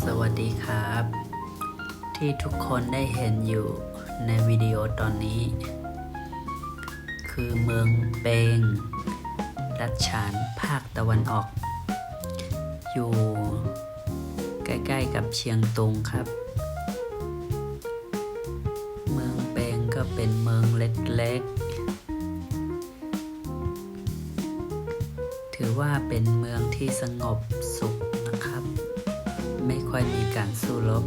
สวัสดีครับ ที่ทุกคนได้เห็นอยู่ในวิดีโอตอนนี้ คือเมืองเปงรัชฉานภาคตะวันออก อยู่ใกล้ๆกับเชียงตุงครับ เมืองเปงก็เป็นเมืองเล็กๆถือว่าเป็นเมืองที่สงบสุขนะครับไม่ค่อยมีการสู้รบ